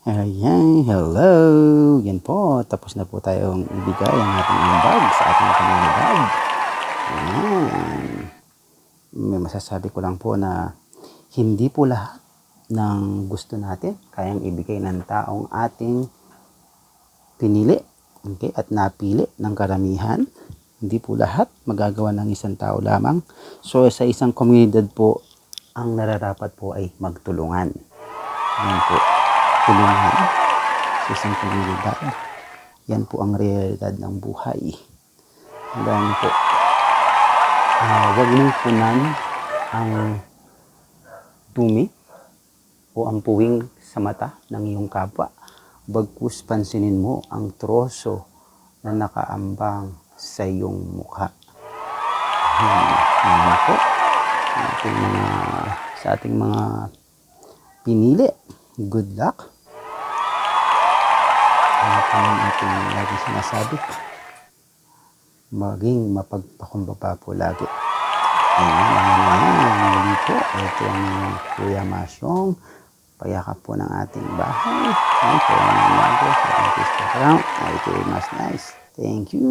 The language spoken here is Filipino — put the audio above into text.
Ayan, hello! Yan po, tapos na po tayong ibigay ang ating ambag sa ating komunidad. Ayan. May masasabi ko lang po na hindi po lahat ng gusto natin kayang ibigay ng taong ating pinili, okay, at napili ng karamihan. Hindi po lahat magagawa ng isang tao lamang. So sa isang komunidad po, ang nararapat po ay magtulungan. Yan po, tulungan sa isang komunidad. Yan po ang realidad ng buhay. Hanggang po, huwag mong punan ang dumi o ang puwing sa mata ng iyong kapwa. Bagkus pansinin mo ang troso na nakaambang sa iyong mukha. Yan po, sa ating mga pinili. Good luck. Ano po ang ating lagi sinasabi? Maging mapagpakumbaba po lagi. Ayan. Muli po, ito ang Kuya Masyong. Payakap po ng ating bahay. Ayan po ang mga sa ating Facebook account. Ay, mas nice. Thank you.